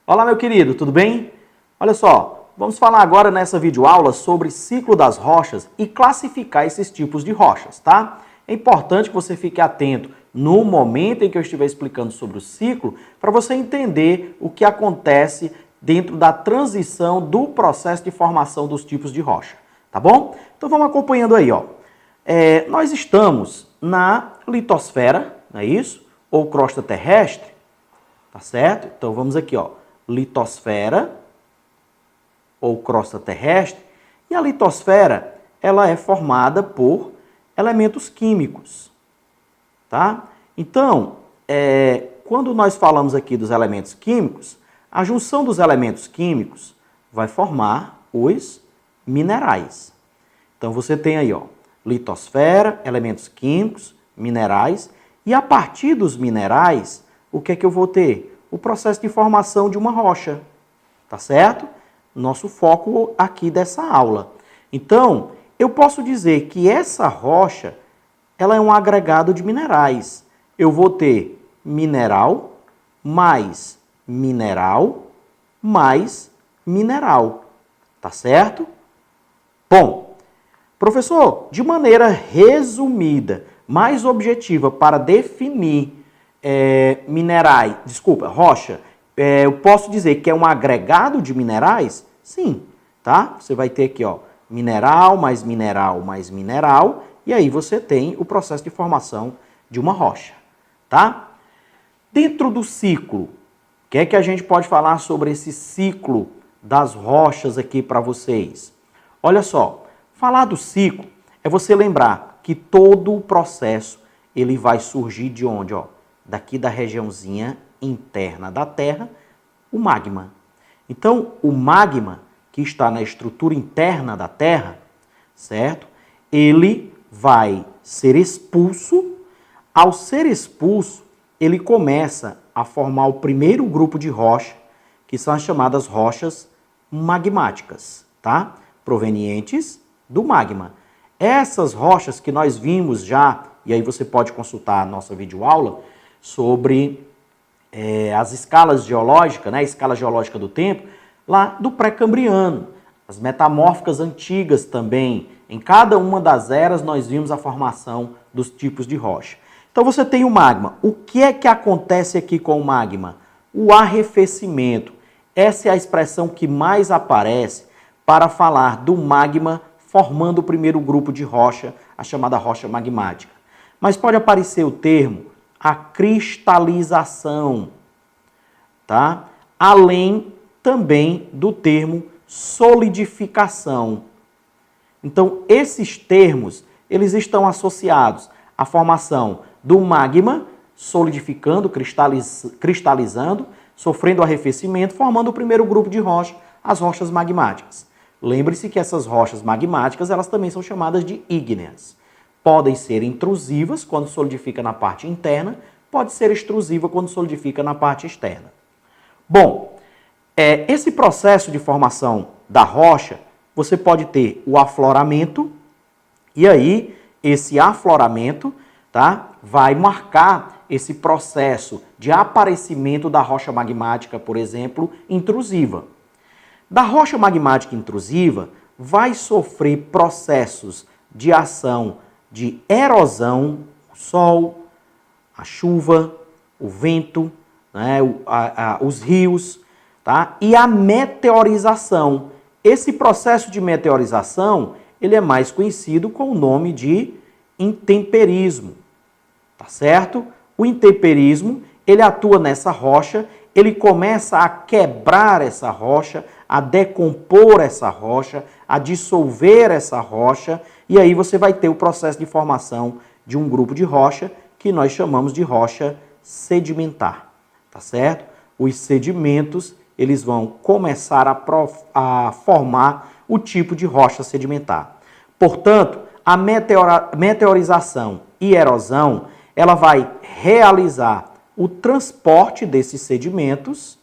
Olá, meu querido, tudo bem? Olha só, vamos falar agora nessa videoaula sobre ciclo das rochas e classificar esses tipos de rochas, tá? É importante que você fique atento no momento em que eu estiver explicando sobre o ciclo, para você entender o que acontece dentro da transição do processo de formação dos tipos de rocha, tá bom? Então vamos acompanhando aí, ó. Nós estamos na litosfera, não é isso? Ou crosta terrestre, tá certo? Então vamos aqui, ó. Litosfera ou crosta terrestre, e a litosfera ela é formada por elementos químicos, tá? Então, quando nós falamos aqui dos elementos químicos, a junção dos elementos químicos vai formar os minerais. Então você tem aí, ó, litosfera, elementos químicos, minerais, e a partir dos minerais, o que é que eu vou ter? O processo de formação de uma rocha, tá certo? Nosso foco aqui dessa aula. Então, eu posso dizer que essa rocha, ela é um agregado de minerais. Eu vou ter mineral, mais mineral, mais mineral, tá certo? Bom, professor, de maneira resumida, mais objetiva para definir rocha, eu posso dizer que é um agregado de minerais? Sim, tá? Você vai ter aqui, ó, mineral, mais mineral, mais mineral, e aí você tem o processo de formação de uma rocha, tá? Dentro do ciclo, o que é que a gente pode falar sobre esse ciclo das rochas aqui para vocês? Olha só, falar do ciclo é você lembrar que todo o processo ele vai surgir de onde, ó? Daqui da regiãozinha interna da Terra, o magma. Então, o magma que está na estrutura interna da Terra, certo? Ele vai ser expulso. Ao ser expulso, ele começa a formar o primeiro grupo de rocha, que são as chamadas rochas magmáticas, tá? Provenientes do magma. Essas rochas que nós vimos já, e aí você pode consultar a nossa videoaula sobre as escalas geológicas, né, a escala geológica do tempo, lá do pré-cambriano, as metamórficas antigas também. Em cada uma das eras nós vimos a formação dos tipos de rocha. Então você tem o magma. O que é que acontece aqui com o magma? O arrefecimento. Essa é a expressão que mais aparece para falar do magma formando o primeiro grupo de rocha, a chamada rocha magmática. Mas pode aparecer o termo a cristalização, tá? Além também do termo solidificação. Então, esses termos, eles estão associados à formação do magma solidificando, cristalizando, sofrendo arrefecimento, formando o primeiro grupo de rocha, as rochas magmáticas. Lembre-se que essas rochas magmáticas, elas também são chamadas de ígneas. Podem ser intrusivas quando solidifica na parte interna, pode ser extrusiva quando solidifica na parte externa. Bom, esse processo de formação da rocha, você pode ter o afloramento, e aí esse afloramento, tá, vai marcar esse processo de aparecimento da rocha magmática, por exemplo, intrusiva. Da rocha magmática intrusiva, vai sofrer processos de ação de erosão, o sol, a chuva, o vento, né, os rios, tá? E a meteorização. Esse processo de meteorização, ele é mais conhecido com o nome de intemperismo, tá certo? O intemperismo, ele atua nessa rocha, ele começa a quebrar essa rocha, a decompor essa rocha, a dissolver essa rocha, e aí você vai ter o processo de formação de um grupo de rocha que nós chamamos de rocha sedimentar, tá certo? Os sedimentos, eles vão começar a formar o tipo de rocha sedimentar. Portanto, a meteorização e erosão, ela vai realizar o transporte desses sedimentos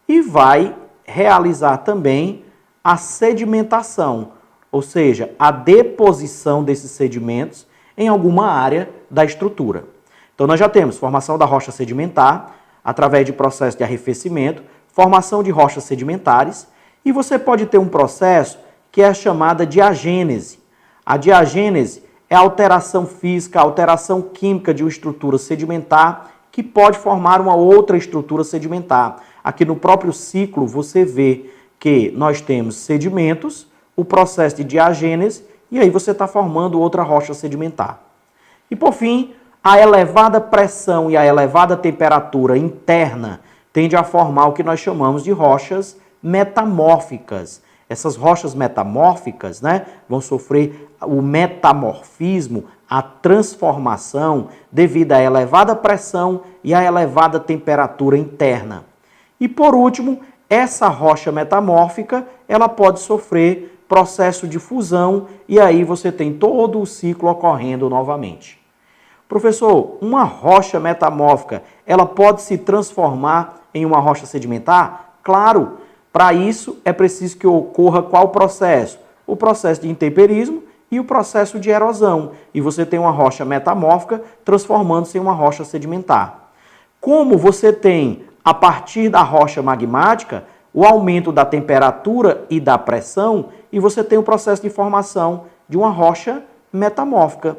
e vai realizar também a sedimentação, ou seja, a deposição desses sedimentos em alguma área da estrutura. Então nós já temos formação da rocha sedimentar através de processo de arrefecimento, formação de rochas sedimentares, e você pode ter um processo que é a chamada diagênese. A diagênese é a alteração física, a alteração química de uma estrutura sedimentar que pode formar uma outra estrutura sedimentar. Aqui no próprio ciclo você vê que nós temos sedimentos, o processo de diagênese, e aí você está formando outra rocha sedimentar. E por fim, a elevada pressão e a elevada temperatura interna tende a formar o que nós chamamos de rochas metamórficas. Essas rochas metamórficas, né, vão sofrer o metamorfismo, a transformação devido à elevada pressão e à elevada temperatura interna. E por último, essa rocha metamórfica, ela pode sofrer processo de fusão e aí você tem todo o ciclo ocorrendo novamente. Professor, uma rocha metamórfica, ela pode se transformar em uma rocha sedimentar? Claro, para isso é preciso que ocorra qual processo? O processo de intemperismo e o processo de erosão. E você tem uma rocha metamórfica transformando-se em uma rocha sedimentar. Como você tem, a partir da rocha magmática, o aumento da temperatura e da pressão, e você tem o processo de formação de uma rocha metamórfica.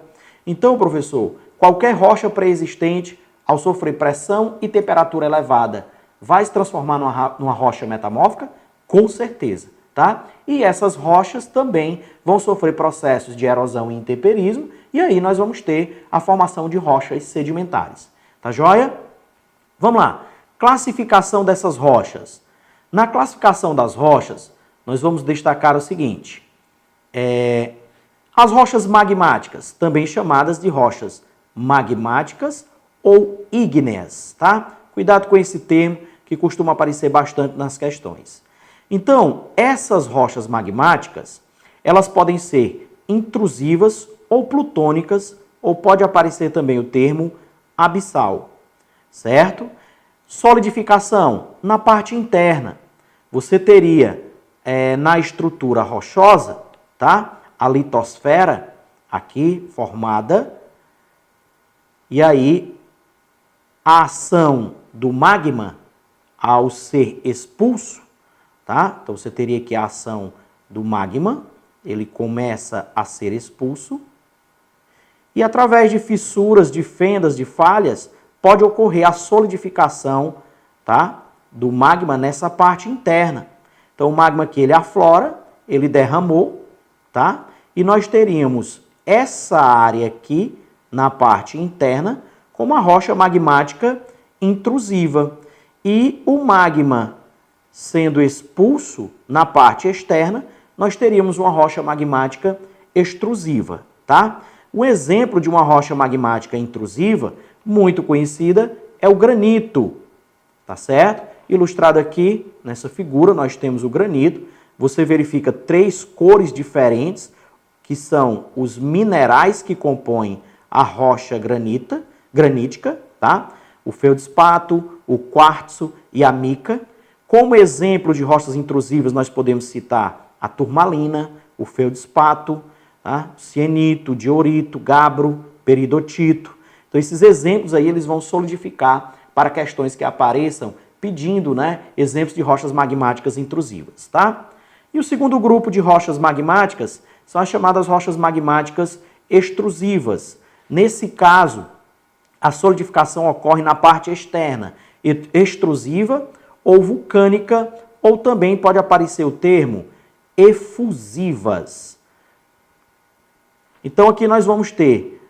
Então, professor, qualquer rocha pré-existente, ao sofrer pressão e temperatura elevada, vai se transformar numa rocha metamórfica? Com certeza, tá? E essas rochas também vão sofrer processos de erosão e intemperismo, e aí nós vamos ter a formação de rochas sedimentares. Tá joia? Vamos lá. Classificação dessas rochas. Na classificação das rochas, nós vamos destacar o seguinte. As rochas magmáticas, também chamadas de rochas magmáticas ou ígneas, tá? Cuidado com esse termo que costuma aparecer bastante nas questões. Então, essas rochas magmáticas, elas podem ser intrusivas ou plutônicas, ou pode aparecer também o termo abissal, certo? Solidificação, na parte interna, você teria na estrutura rochosa, tá? A litosfera aqui formada, e aí a ação do magma ao ser expulso, tá? Então você teria aqui a ação do magma, ele começa a ser expulso, e através de fissuras, de fendas, de falhas, pode ocorrer a solidificação, tá? Do magma nessa parte interna. Então o magma aqui ele aflora, ele derramou, tá? E nós teríamos essa área aqui na parte interna como uma rocha magmática intrusiva. E o magma sendo expulso na parte externa, nós teríamos uma rocha magmática extrusiva, tá? Um exemplo de uma rocha magmática intrusiva, muito conhecida, é o granito, tá certo? Ilustrado aqui nessa figura, nós temos o granito. Você verifica 3 cores diferentes, que são os minerais que compõem a rocha granítica, tá? O feldspato, o quartzo e a mica. Como exemplo de rochas intrusivas, nós podemos citar a turmalina, o feldspato, tá? Cianito, diorito, gabbro, peridotito. Então, esses exemplos aí, eles vão solidificar para questões que apareçam pedindo, né, exemplos de rochas magmáticas intrusivas, tá? E o segundo grupo de rochas magmáticas são as chamadas rochas magmáticas extrusivas. Nesse caso, a solidificação ocorre na parte externa, extrusiva ou vulcânica, ou também pode aparecer o termo efusivas. Então aqui nós vamos ter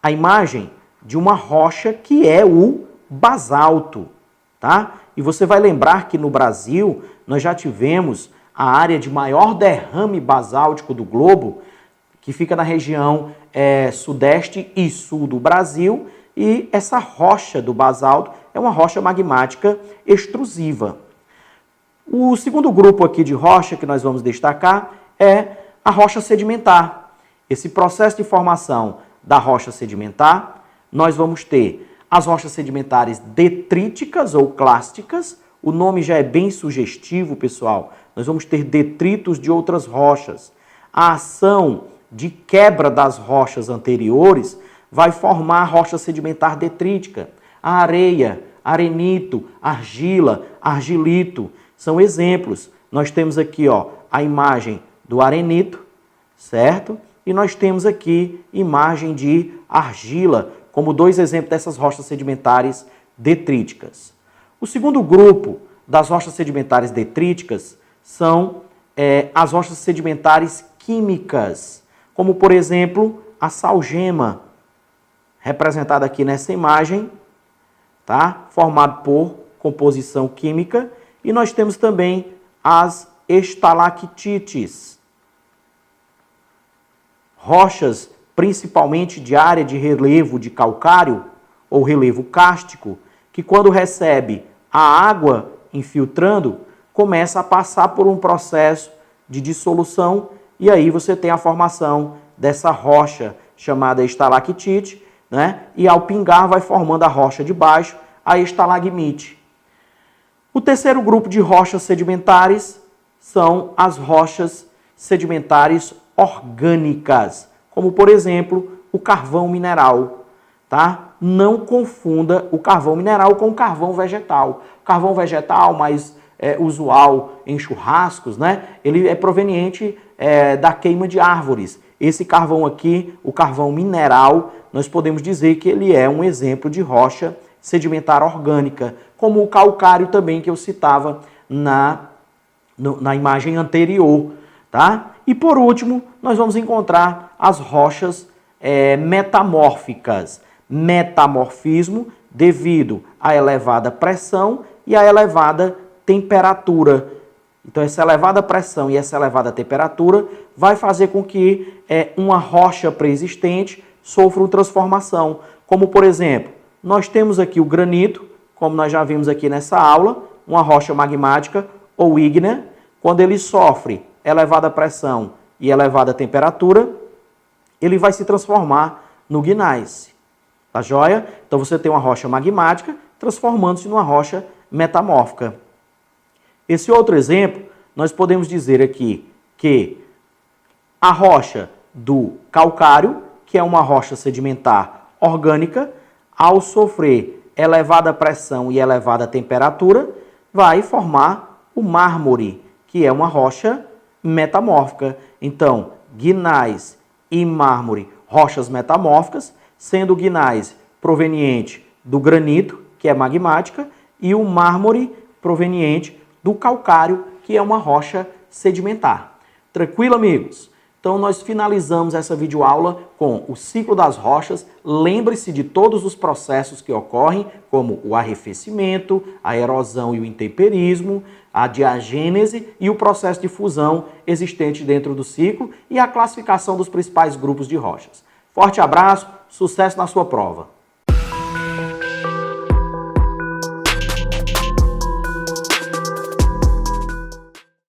a imagem de uma rocha que é o basalto, tá? E você vai lembrar que no Brasil nós já tivemos a área de maior derrame basáltico do globo, que fica na região sudeste e sul do Brasil, e essa rocha do basalto é uma rocha magmática extrusiva. O segundo grupo aqui de rocha que nós vamos destacar é a rocha sedimentar. Esse processo de formação da rocha sedimentar, nós vamos ter as rochas sedimentares detríticas ou clásticas. O nome já é bem sugestivo, pessoal. Nós vamos ter detritos de outras rochas. A ação de quebra das rochas anteriores vai formar a rocha sedimentar detrítica. A areia, arenito, argila, argilito, são exemplos. Nós temos aqui, ó, a imagem do arenito, certo? E nós temos aqui imagem de argila, como dois exemplos dessas rochas sedimentares detríticas. O segundo grupo das rochas sedimentares detríticas são as rochas sedimentares químicas, como, por exemplo, a salgema, representada aqui nessa imagem, tá? Formado por composição química. E nós temos também as estalactites, rochas principalmente de área de relevo de calcário ou relevo kárstico, que quando recebe a água infiltrando, começa a passar por um processo de dissolução e aí você tem a formação dessa rocha chamada estalactite, né? E ao pingar vai formando a rocha de baixo, a estalagmite. O terceiro grupo de rochas sedimentares são as rochas sedimentares orgânicas, como por exemplo o carvão mineral, tá? Não confunda o carvão mineral com o carvão vegetal. O carvão vegetal mais usual em churrascos, né? Ele é proveniente da queima de árvores. Esse carvão aqui, o carvão mineral, nós podemos dizer que ele é um exemplo de rocha sedimentar orgânica, como o calcário também que eu citava na imagem anterior, tá? E por último, nós vamos encontrar as rochas metamórficas. Metamorfismo devido à elevada pressão e à elevada temperatura. Então, essa elevada pressão e essa elevada temperatura vai fazer com que uma rocha pré-existente sofra uma transformação. Como, por exemplo, nós temos aqui o granito, como nós já vimos aqui nessa aula, uma rocha magmática ou ígnea. Quando ele sofre elevada pressão e elevada temperatura, ele vai se transformar no gneiss. Tá joia? Então, você tem uma rocha magmática transformando-se numa rocha metamórfica. Esse outro exemplo, nós podemos dizer aqui que a rocha do calcário, que é uma rocha sedimentar orgânica, ao sofrer elevada pressão e elevada temperatura, vai formar o mármore, que é uma rocha metamórfica. Então, gneiss e mármore, rochas metamórficas, sendo o gneiss proveniente do granito, que é magmática, e o mármore proveniente do calcário, que é uma rocha sedimentar. Tranquilo, amigos? Então, nós finalizamos essa videoaula com o ciclo das rochas. Lembre-se de todos os processos que ocorrem, como o arrefecimento, a erosão e o intemperismo, a diagênese e o processo de fusão existente dentro do ciclo e a classificação dos principais grupos de rochas. Forte abraço, sucesso na sua prova!